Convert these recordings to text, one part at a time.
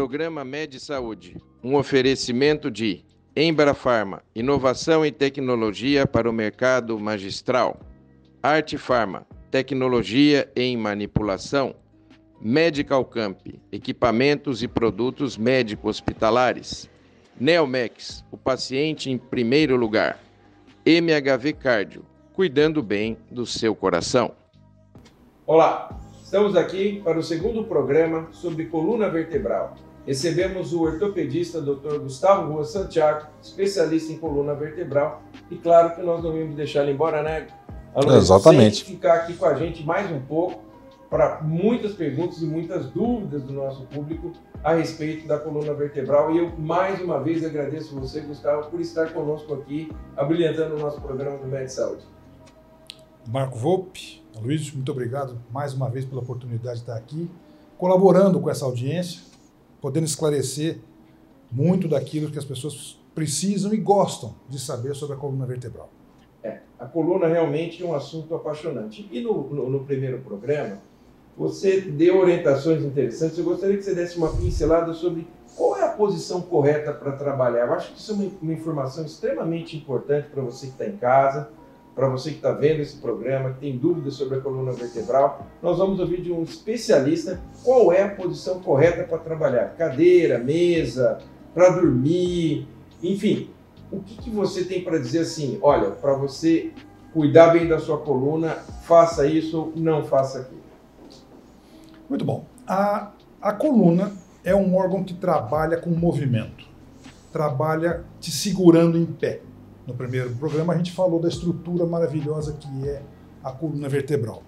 Programa Med Saúde, um oferecimento de Embrafarma, inovação e tecnologia para o mercado magistral. Arte Farma, tecnologia em manipulação. Medical Camp, equipamentos e produtos médico-hospitalares. Neomex, o paciente em primeiro lugar. MHV Cardio, cuidando bem do seu coração. Olá, estamos aqui para o segundo programa sobre coluna vertebral. Recebemos o ortopedista Dr. Gustavo Rua Santiago, especialista em coluna vertebral, e claro que nós não íamos deixar ele embora, né? Exatamente. Ficar aqui com a gente mais um pouco para muitas perguntas e muitas dúvidas do nosso público a respeito da coluna vertebral. E eu, mais uma vez, agradeço você, Gustavo, por estar conosco aqui, abrilhantando o nosso programa do Med Saúde. Marco Volpe, Luiz, muito obrigado mais uma vez pela oportunidade de estar aqui, colaborando com essa audiência, podendo esclarecer muito daquilo que as pessoas precisam e gostam de saber sobre a coluna vertebral. A coluna realmente é um assunto apaixonante. E no primeiro programa, você deu orientações interessantes. Eu gostaria que você desse uma pincelada sobre qual é a posição correta para trabalhar. Eu acho que isso é uma informação extremamente importante para você que está em casa, para você que está vendo esse programa, que tem dúvidas sobre a coluna vertebral. Nós vamos ouvir de um especialista qual é a posição correta para trabalhar. Cadeira, mesa, para dormir, enfim. O que você tem para dizer assim, olha, para você cuidar bem da sua coluna, faça isso ou não faça aquilo? Muito bom. A coluna é um órgão que trabalha com movimento, trabalha te segurando em pé. No primeiro programa a gente falou da estrutura maravilhosa que é a coluna vertebral.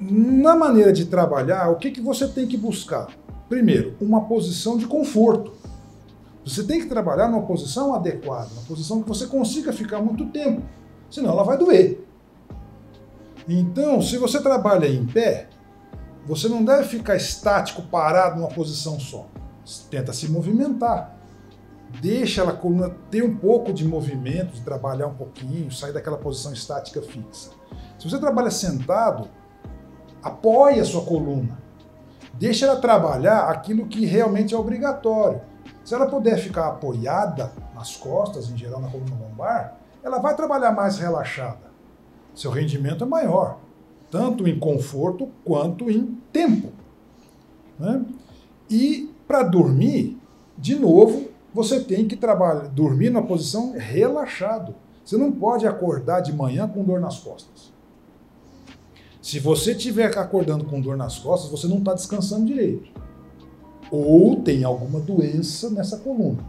Na maneira de trabalhar, o que você tem que buscar? Primeiro, uma posição de conforto. Você tem que trabalhar numa posição adequada, uma posição que você consiga ficar muito tempo, senão ela vai doer. Então, se você trabalha em pé, você não deve ficar estático, parado numa posição só. Tenta se movimentar. Deixa a coluna ter um pouco de movimento, de trabalhar um pouquinho, sair daquela posição estática fixa. Se você trabalha sentado, apoie a sua coluna. Deixa ela trabalhar aquilo que realmente é obrigatório. Se ela puder ficar apoiada nas costas, em geral na coluna lombar, ela vai trabalhar mais relaxada. Seu rendimento é maior, tanto em conforto quanto em tempo. Né? E para dormir, de novo, você tem que dormir numa posição relaxado. Você não pode acordar de manhã com dor nas costas. Se você estiver acordando com dor nas costas, você não está descansando direito. Ou tem alguma doença nessa coluna.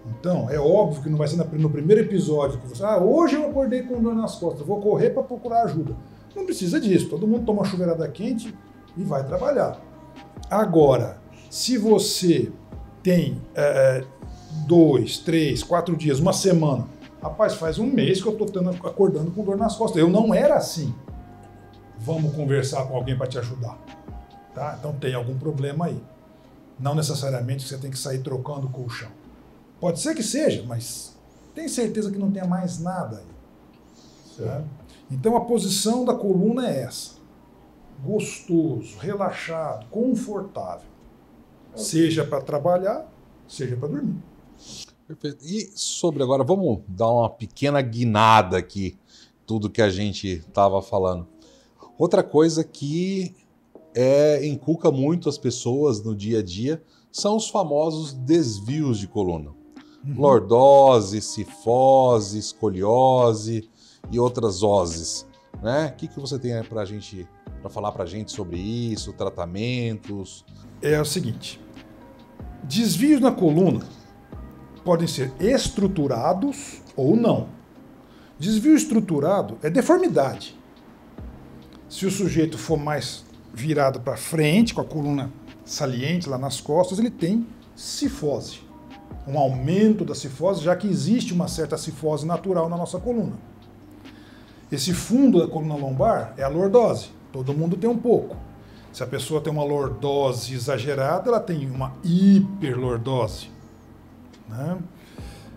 Então, é óbvio que não vai ser no primeiro episódio que você... hoje eu acordei com dor nas costas, vou correr para procurar ajuda. Não precisa disso, todo mundo toma uma chuveirada quente e vai trabalhar. Agora, se você tem 2, 3, 4 dias, uma semana, rapaz, faz um mês que eu estou acordando com dor nas costas. Eu não era assim. Vamos conversar com alguém para te ajudar. Tá? Então tem algum problema aí. Não necessariamente você tem que sair trocando o colchão. Pode ser que seja, mas tem certeza que não tenha mais nada aí. Tá? Então a posição da coluna é essa. Gostoso, relaxado, confortável. Seja para trabalhar, seja para dormir. Perfeito. E sobre agora, vamos dar uma pequena guinada aqui, tudo que a gente estava falando. Outra coisa que inculca muito as pessoas no dia a dia são os famosos desvios de coluna. Lordose, cifose, escoliose e outras oses. Né? O que você tem para falar para a gente sobre isso, tratamentos? É o seguinte, desvios na coluna podem ser estruturados ou não. Desvio estruturado é deformidade. Se o sujeito for mais virado para frente, com a coluna saliente lá nas costas, ele tem cifose. Um aumento da cifose, já que existe uma certa cifose natural na nossa coluna. Esse fundo da coluna lombar é a lordose. Todo mundo tem um pouco. Se a pessoa tem uma lordose exagerada, ela tem uma hiperlordose. Né?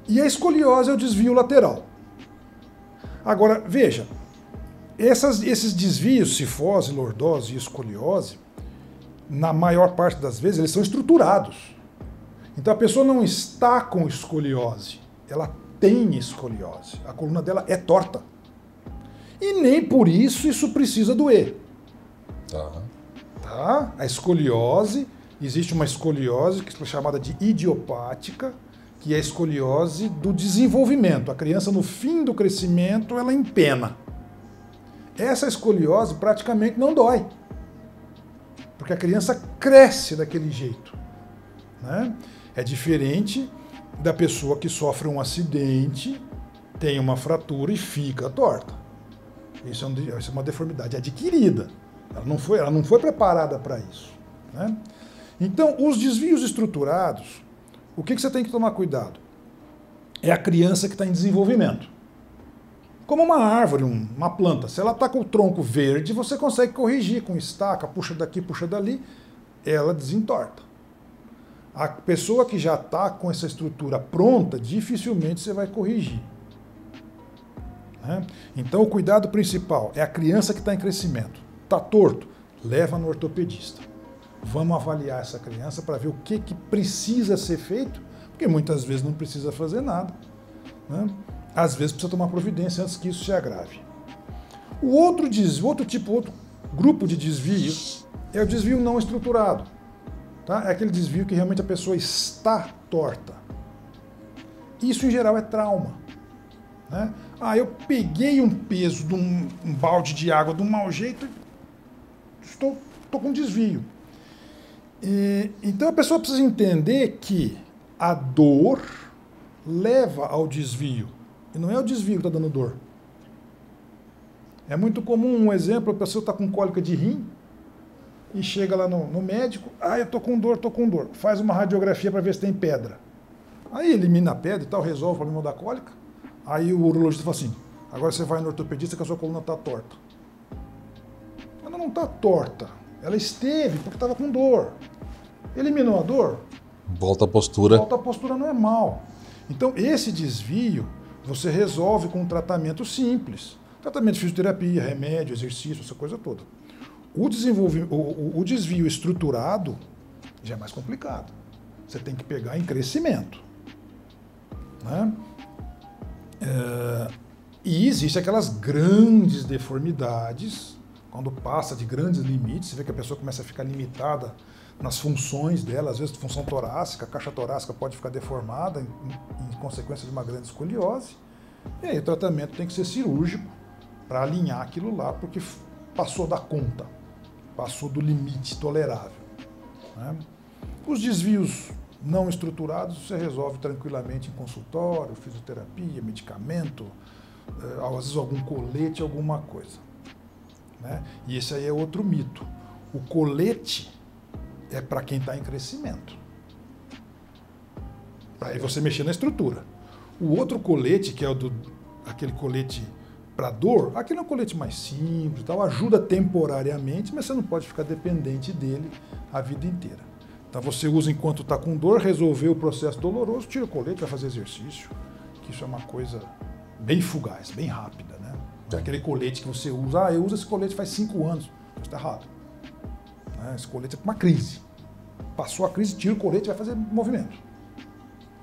E a escoliose é o desvio lateral. Agora, veja, esses desvios, cifose, lordose e escoliose, na maior parte das vezes, eles são estruturados. Então a pessoa não está com escoliose, ela tem escoliose. A coluna dela é torta. E nem por isso precisa doer. Tá? A escoliose, existe uma escoliose que é chamada de idiopática, que é a escoliose do desenvolvimento. A criança, no fim do crescimento, ela empena. Essa escoliose praticamente não dói, porque a criança cresce daquele jeito, né? É diferente da pessoa que sofre um acidente, tem uma fratura e fica torta. Isso é uma deformidade adquirida. Ela não foi preparada para isso, né? Então, os desvios estruturados, o que você tem que tomar cuidado? É a criança que está em desenvolvimento. Como uma árvore, uma planta. Se ela está com o tronco verde, você consegue corrigir com estaca, puxa daqui, puxa dali, ela desentorta. A pessoa que já está com essa estrutura pronta, dificilmente você vai corrigir, né? Então, o cuidado principal é a criança que está em crescimento. Está torto? Leva no ortopedista. Vamos avaliar essa criança para ver o que precisa ser feito, porque muitas vezes não precisa fazer nada, né? Às vezes precisa tomar providência antes que isso se agrave. O outro grupo de desvio é o desvio não estruturado. Tá? É aquele desvio que realmente a pessoa está torta. Isso, em geral, é trauma, né? Eu peguei um peso de um balde de água de um mau jeito e estou com desvio. Então a pessoa precisa entender que a dor leva ao desvio. E não é o desvio que está dando dor. É muito comum, um exemplo, a pessoa está com cólica de rim e chega lá no médico, eu estou com dor. Faz uma radiografia para ver se tem pedra. Aí elimina a pedra e tal, resolve o problema da cólica. Aí o urologista fala assim, agora você vai no ortopedista que a sua coluna está torta. Ela não está torta, ela esteve porque estava com dor. Eliminou a dor? Volta à postura. Volta à postura normal. Então esse desvio você resolve com um tratamento simples. Tratamento de fisioterapia, remédio, exercício, essa coisa toda. O desvio estruturado já é mais complicado. Você tem que pegar em crescimento, né? E existem aquelas grandes deformidades, quando passa de grandes limites, você vê que a pessoa começa a ficar limitada nas funções dela, às vezes função torácica, a caixa torácica pode ficar deformada em consequência de uma grande escoliose. E aí o tratamento tem que ser cirúrgico para alinhar aquilo lá, porque passou da conta, passou do limite tolerável, né? Os desvios não estruturados você resolve tranquilamente em consultório, fisioterapia, medicamento, às vezes algum colete, alguma coisa, né? E esse aí é outro mito. O colete é para quem está em crescimento, para aí você mexer na estrutura. O outro colete, que é aquele colete para dor, aquele é um colete mais simples, tal, ajuda temporariamente, mas você não pode ficar dependente dele a vida inteira. Então você usa enquanto está com dor, resolveu o processo doloroso, tira o colete, vai fazer exercício, que isso é uma coisa bem fugaz, bem rápida, né? Aquele colete que você usa, eu uso esse colete faz 5 anos, isso está errado. Esse colete é para uma crise. Passou a crise, tira o colete e vai fazer movimento.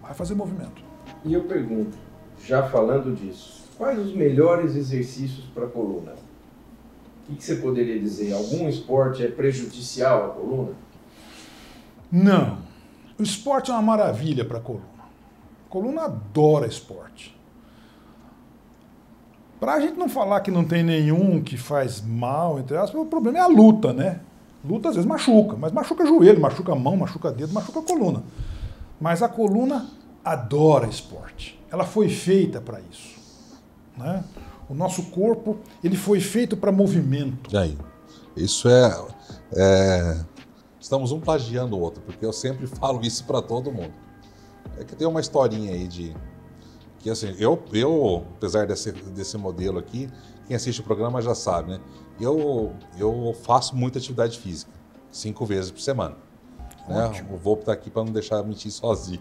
Vai fazer movimento. E eu pergunto, já falando disso, quais os melhores exercícios para a coluna? O que você poderia dizer? Algum esporte é prejudicial à coluna? Não. O esporte é uma maravilha para a coluna. A coluna adora esporte. Para a gente não falar que não tem nenhum que faz mal, entre aspas, o problema é a luta, né? Luta às vezes machuca, mas machuca joelho, machuca mão, machuca dedo, machuca coluna. Mas a coluna adora esporte. Ela foi feita para isso, né? O nosso corpo, ele foi feito para movimento. Aí, isso estamos um plagiando o outro, porque eu sempre falo isso para todo mundo. É que tem uma historinha aí que assim, eu apesar desse modelo aqui, quem assiste o programa já sabe, né? Eu faço muita atividade física, 5 vezes por semana. Né? O Volpe está aqui para não deixar eu mentir sozinho.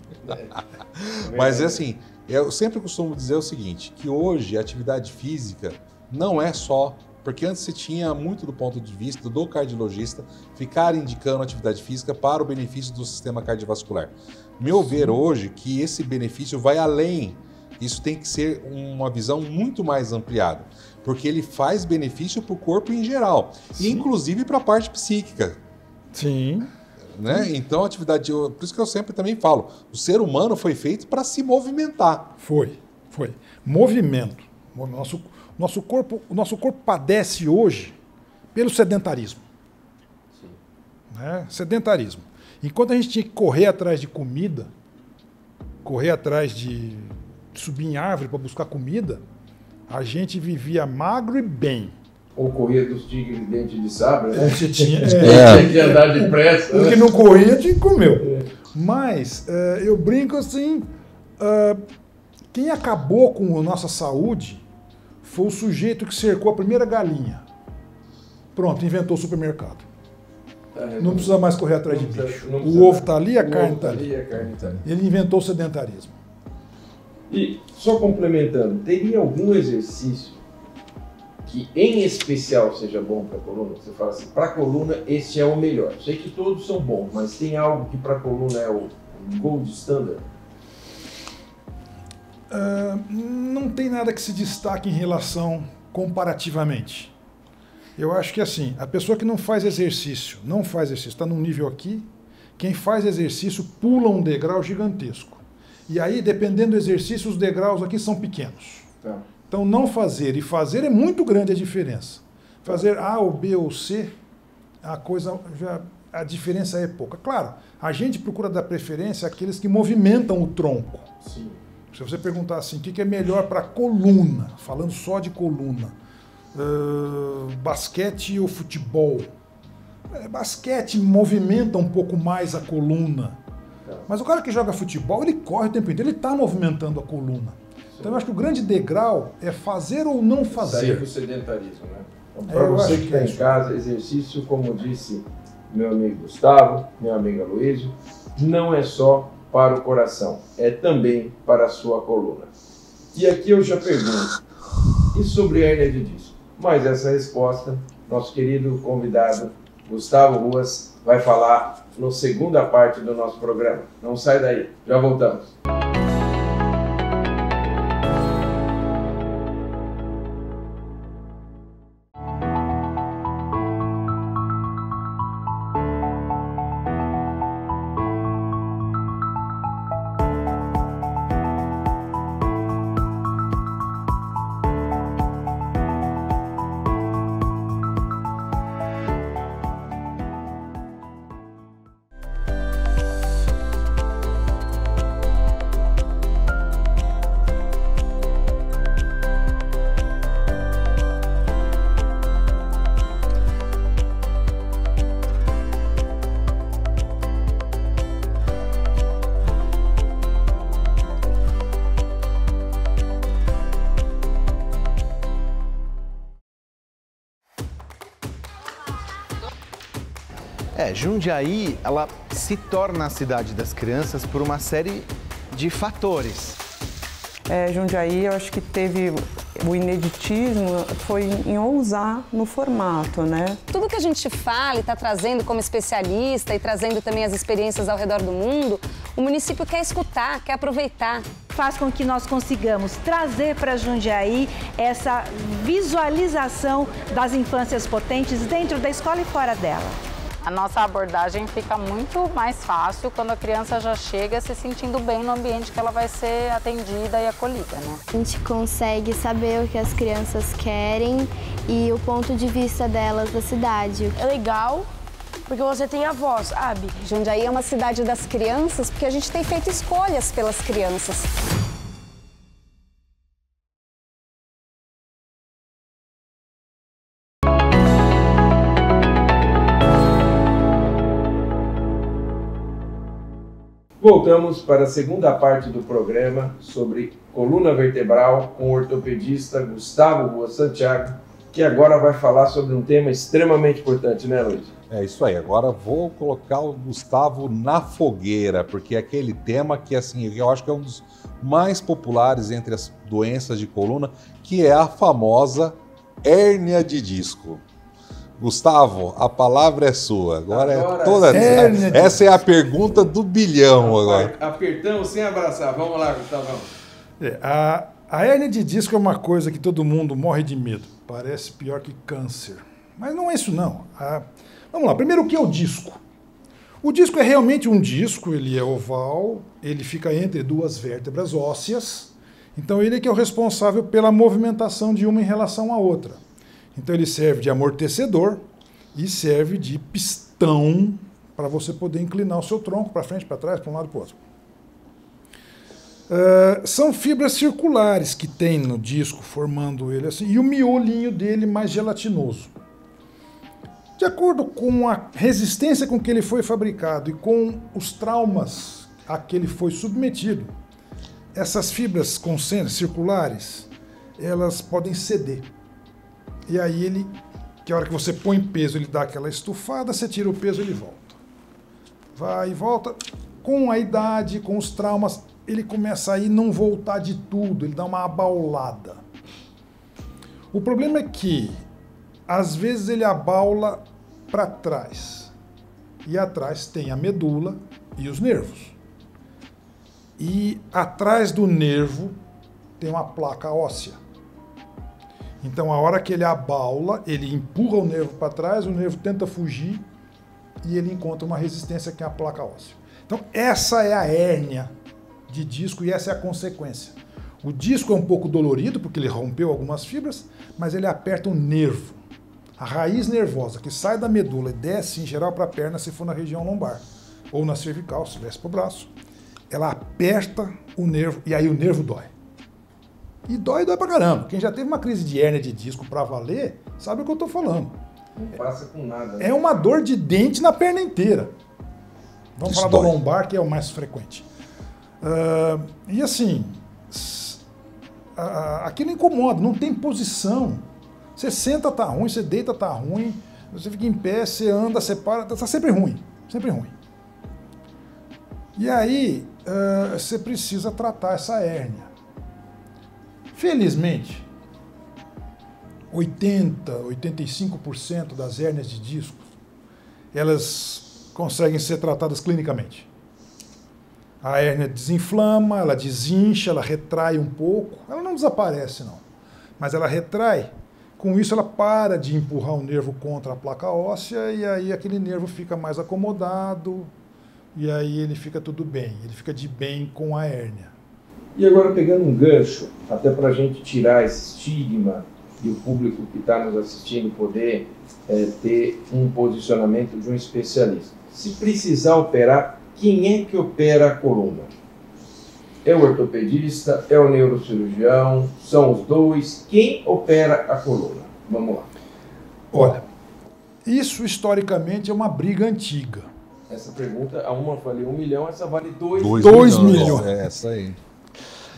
Mas assim, eu sempre costumo dizer o seguinte, que hoje a atividade física não é só Porque antes se tinha muito do ponto de vista do cardiologista ficar indicando atividade física para o benefício do sistema cardiovascular. Meu ver hoje que esse benefício vai além, isso tem que ser uma visão muito mais ampliada, porque ele faz benefício para o corpo em geral, e inclusive para a parte psíquica. Sim. Né? Então, atividade, por isso que eu sempre também falo, o ser humano foi feito para se movimentar. Foi. Movimento. O nosso corpo padece hoje pelo sedentarismo. Sim. Né? Sedentarismo. Enquanto a gente tinha que correr atrás de comida, correr atrás de subir em árvore para buscar comida, a gente vivia magro e bem. Ou corria dos tigres de dente de sabre, né? Você tinha que andar depressa. O que não corria, tinha que comer. Mas eu brinco assim, quem acabou com a nossa saúde foi o sujeito que cercou a primeira galinha. Pronto, inventou o supermercado. Não precisa mais correr atrás de bicho. O ovo está ali, a carne está ali. Ele inventou o sedentarismo. E, só complementando, teria algum exercício que em especial seja bom para a coluna? Você fala assim, para a coluna este é o melhor. Sei que todos são bons, mas tem algo que para a coluna é o gold standard? Não tem nada que se destaque em relação comparativamente. Eu acho que assim, a pessoa que não faz exercício, está num nível aqui, quem faz exercício pula um degrau gigantesco. E aí, dependendo do exercício, os degraus aqui são pequenos. Tá. Então, não fazer e fazer é muito grande a diferença. Fazer A ou B ou C, a diferença é pouca. Claro, a gente procura dar preferência àqueles que movimentam o tronco. Sim. Se você perguntar assim, o que é melhor para a coluna, falando só de coluna, basquete ou futebol? Basquete movimenta um pouco mais a coluna. Mas o cara que joga futebol, ele corre o tempo inteiro, ele está movimentando a coluna. Então eu acho que o grande degrau é fazer ou não fazer. Sair do sedentarismo, né? Então, para você que está em casa, exercício, como disse meu amigo Gustavo, meu amigo Aloysio, não é só para o coração, é também para a sua coluna. E aqui eu já pergunto, e sobre hérnia de disco? Mas essa resposta, nosso querido convidado Gustavo Ruas vai falar na segunda parte do nosso programa. Não sai daí, já voltamos. Jundiaí, ela se torna a cidade das crianças por uma série de fatores. Jundiaí, eu acho que teve o ineditismo, foi em ousar no formato, né? Tudo que a gente fala e está trazendo como especialista e trazendo também as experiências ao redor do mundo, o município quer escutar, quer aproveitar. Faz com que nós consigamos trazer para Jundiaí essa visualização das infâncias potentes dentro da escola e fora dela. A nossa abordagem fica muito mais fácil quando a criança já chega se sentindo bem no ambiente que ela vai ser atendida e acolhida, né? A gente consegue saber o que as crianças querem e o ponto de vista delas da cidade. É legal porque você tem a voz, sabe? Jundiaí é uma cidade das crianças porque a gente tem feito escolhas pelas crianças. Voltamos para a segunda parte do programa sobre coluna vertebral com o ortopedista Gustavo Ruas Santiago, que agora vai falar sobre um tema extremamente importante, né, Luiz? É isso aí, agora vou colocar o Gustavo na fogueira, porque é aquele tema que, assim, eu acho que é um dos mais populares entre as doenças de coluna, que é a famosa hérnia de disco. Gustavo, a palavra é sua. Agora é toda. Essa é a pergunta do bilhão agora. Apertamos sem abraçar. Vamos lá, Gustavão. A hérnia de disco é uma coisa que todo mundo morre de medo. Parece pior que câncer. Mas não é isso, não. Vamos lá. Primeiro, o que é o disco? O disco é realmente um disco, ele é oval, ele fica entre duas vértebras ósseas. Então, ele é que é o responsável pela movimentação de uma em relação à outra. Então, ele serve de amortecedor e serve de pistão para você poder inclinar o seu tronco para frente, para trás, para um lado e para o outro. São fibras circulares que tem no disco, formando ele assim, e o miolinho dele mais gelatinoso. De acordo com a resistência com que ele foi fabricado e com os traumas a que ele foi submetido, essas fibras concêntricas circulares, elas podem ceder. E aí que a hora que você põe peso, ele dá aquela estufada, você tira o peso, ele volta. Vai e volta. Com a idade, com os traumas, ele começa a não voltar de tudo, ele dá uma abaulada. O problema é que, às vezes, ele abaula para trás. E atrás tem a medula e os nervos. E atrás do nervo tem uma placa óssea. Então, a hora que ele abaula, ele empurra o nervo para trás, o nervo tenta fugir e ele encontra uma resistência que é a placa óssea. Então, essa é a hérnia de disco e essa é a consequência. O disco é um pouco dolorido porque ele rompeu algumas fibras, mas ele aperta o nervo. A raiz nervosa que sai da medula e desce em geral para a perna se for na região lombar ou na cervical, se desce para o braço, ela aperta o nervo e aí o nervo dói. E dói pra caramba. Quem já teve uma crise de hérnia de disco para valer, sabe o que eu estou falando. Não passa com nada. Né? É uma dor de dente na perna inteira. Vamos falar do lombar, que é o mais frequente. E assim, aquilo incomoda, não tem posição. Você senta, tá ruim, você deita, tá ruim, você fica em pé, você anda, você para, tá sempre ruim, sempre ruim. E aí, você precisa tratar essa hérnia. Felizmente, 85% das hérnias de disco, elas conseguem ser tratadas clinicamente. A hérnia desinflama, ela desincha, ela retrai um pouco. Ela não desaparece, não. Mas ela retrai. Com isso, ela para de empurrar o nervo contra a placa óssea e aí aquele nervo fica mais acomodado e aí ele fica tudo bem. Ele fica de bem com a hérnia. E agora, pegando um gancho, até para a gente tirar esse estigma e o público que está nos assistindo poder ter um posicionamento de um especialista. Se precisar operar, quem é que opera a coluna? É o ortopedista? É o neurocirurgião? São os dois? Quem opera a coluna? Vamos lá. Olha, isso historicamente é uma briga antiga. Essa pergunta, a uma vale 1 milhão, essa vale 2 milhões. É essa aí.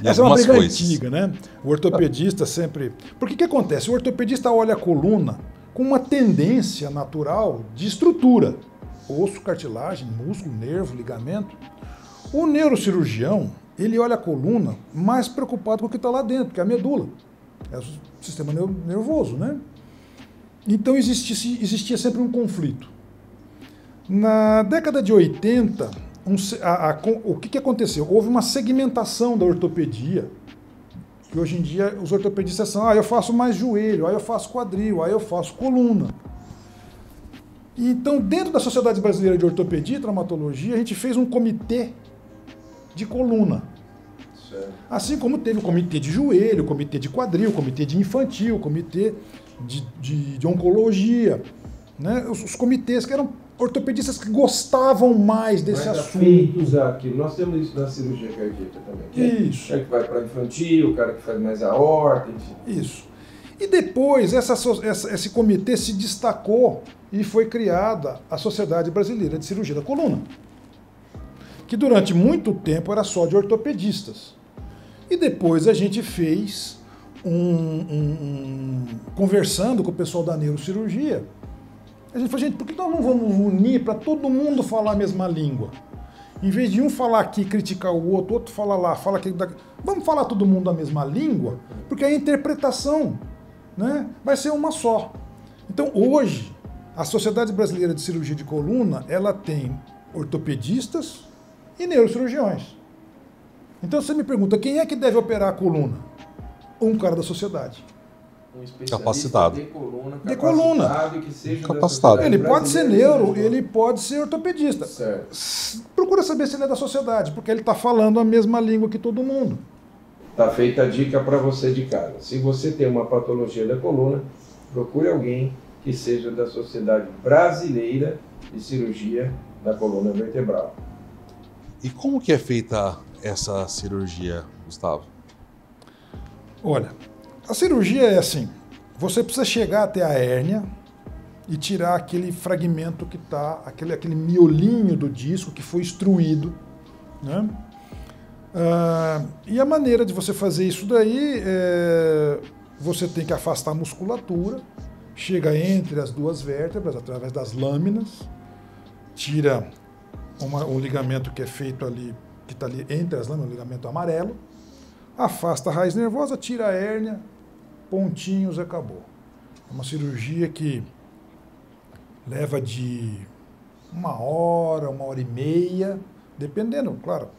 Essa é uma briga antiga, né? O ortopedista sempre... Porque o que acontece? O ortopedista olha a coluna com uma tendência natural de estrutura. Osso, cartilagem, músculo, nervo, ligamento. O neurocirurgião, ele olha a coluna mais preocupado com o que está lá dentro, que é a medula. É o sistema nervoso, né? Então existia sempre um conflito. Na década de 80, o que aconteceu? Houve uma segmentação da ortopedia, que hoje em dia os ortopedistas são, eu faço mais joelho, eu faço quadril, eu faço coluna. Então, dentro da Sociedade Brasileira de Ortopedia e Traumatologia, a gente fez um comitê de coluna. Certo. Assim como teve o comitê de joelho, o comitê de quadril, o comitê de infantil, o comitê de oncologia, né? Os comitês que eram ortopedistas que gostavam mais desse assunto. Usar aquilo. Nós temos isso na cirurgia cardíaca também. Isso. O cara que vai para infantil, o cara que faz mais a aorta, enfim. Isso. E depois esse comitê se destacou e foi criada a Sociedade Brasileira de Cirurgia da Coluna, que durante muito tempo era só de ortopedistas. E depois a gente fez conversando com o pessoal da neurocirurgia, a gente falou, gente, por que nós não vamos unir para todo mundo falar a mesma língua? Em vez de um falar aqui e criticar o outro falar lá, fala aqui, vamos falar todo mundo a mesma língua, porque a interpretação né? Vai ser uma só. Então, hoje, a Sociedade Brasileira de Cirurgia de Coluna, ela tem ortopedistas e neurocirurgiões. Então, você me pergunta, quem é que deve operar a coluna? Um cara da sociedade. Um especialista Capacitado. De coluna. Que seja capacitado. Ele pode ser neuro, ele pode ser ortopedista. Certo. Procura saber se ele é da sociedade, porque ele está falando a mesma língua que todo mundo. Tá feita a dica para você de casa. Se você tem uma patologia da coluna, procure alguém que seja da Sociedade Brasileira de Cirurgia da Coluna Vertebral. E como que é feita essa cirurgia, Gustavo? Olha, a cirurgia é assim, você precisa chegar até a hérnia e tirar aquele fragmento que está, aquele miolinho do disco que foi extruído, né? E a maneira de você fazer isso daí é você tem que afastar a musculatura, chega entre as duas vértebras através das lâminas, tira um ligamento que é feito ali, que está ali entre as lâminas, um ligamento amarelo, afasta a raiz nervosa, tira a hérnia, pontinhos, acabou. É uma cirurgia que leva de 1 hora, 1 hora e meia, dependendo, claro,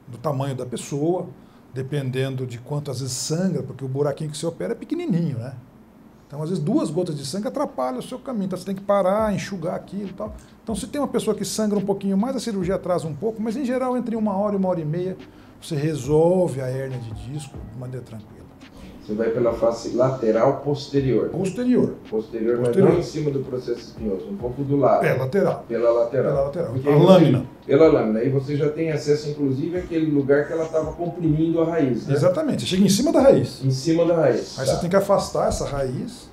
do tamanho da pessoa, dependendo de quanto às vezes sangra, porque o buraquinho que você opera é pequenininho, né? Então, às vezes, 2 gotas de sangue atrapalham o seu caminho, então você tem que parar, enxugar aquilo e tal. Então, se tem uma pessoa que sangra um pouquinho mais, a cirurgia atrasa um pouco, mas, em geral, entre 1 hora e 1 hora e meia, você resolve a hérnia de disco de maneira tranquila. Você vai pela face lateral posterior. Posterior, mas não em cima do processo espinhoso, um pouco do lado. Lateral. Pela lateral. A lâmina. Pela lâmina. Aí você já tem acesso, inclusive, àquele lugar que ela estava comprimindo a raiz, né? Exatamente. Você chega em cima da raiz. Em cima da raiz. Aí você tem que afastar essa raiz,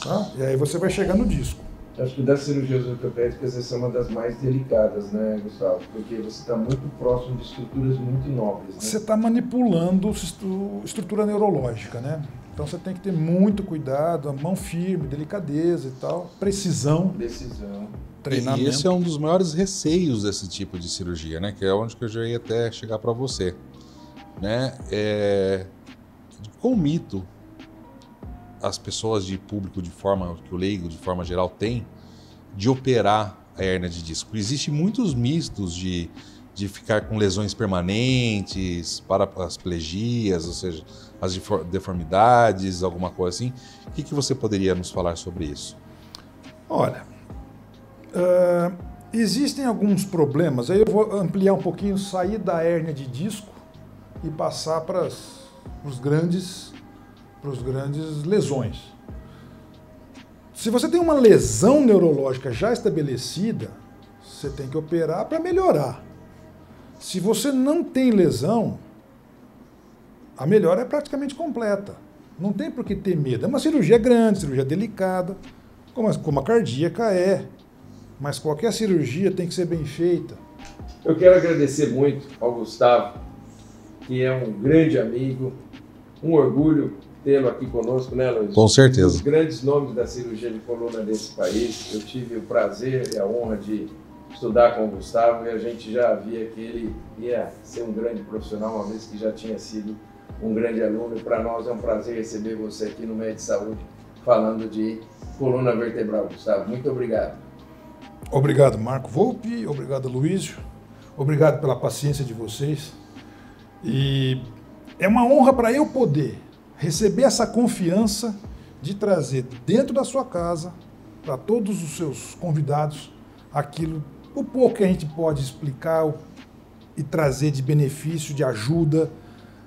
tá? E aí você vai chegar no disco. Acho que das cirurgias ortopédicas essa é uma das mais delicadas, né, Gustavo? Porque você está muito próximo de estruturas muito nobres, né? Você está manipulando estrutura neurológica, né? Então você tem que ter muito cuidado, a mão firme, delicadeza e tal, precisão. Treinamento. E esse é um dos maiores receios desse tipo de cirurgia, né? Que é onde que eu já ia até chegar para você, né? Qual mito as pessoas de público de forma, que o leigo de forma geral tem, de operar a hérnia de disco? Existem muitos mitos de ficar com lesões permanentes, paraplegias, ou seja, as deformidades, alguma coisa assim. O que você poderia nos falar sobre isso? Olha, existem alguns problemas, aí eu vou ampliar um pouquinho, sair da hérnia de disco e passar para os grandes lesões. Se você tem uma lesão neurológica já estabelecida, você tem que operar para melhorar. Se você não tem lesão, a melhora é praticamente completa. Não tem por que ter medo. É uma cirurgia grande, cirurgia delicada, como a cardíaca é. Mas qualquer cirurgia tem que ser bem feita. Eu quero agradecer muito ao Gustavo, que é um grande amigo, um orgulho tê-lo aqui conosco, né, Luiz? Com certeza. Um dos grandes nomes da cirurgia de coluna desse país. Eu tive o prazer e a honra de estudar com o Gustavo e a gente já via que ele ia ser um grande profissional, uma vez que já tinha sido um grande aluno. E para nós é um prazer receber você aqui no Med Saúde falando de coluna vertebral, Gustavo. Muito obrigado. Obrigado, Marco Volpi. Obrigado, Luísio. Obrigado pela paciência de vocês. E é uma honra para eu poder receber essa confiança de trazer dentro da sua casa, para todos os seus convidados, aquilo, o pouco que a gente pode explicar e trazer de benefício, de ajuda.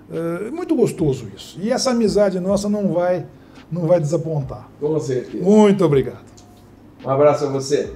É muito gostoso isso. E essa amizade nossa não vai desapontar. Com certeza. Muito obrigado. Um abraço a você.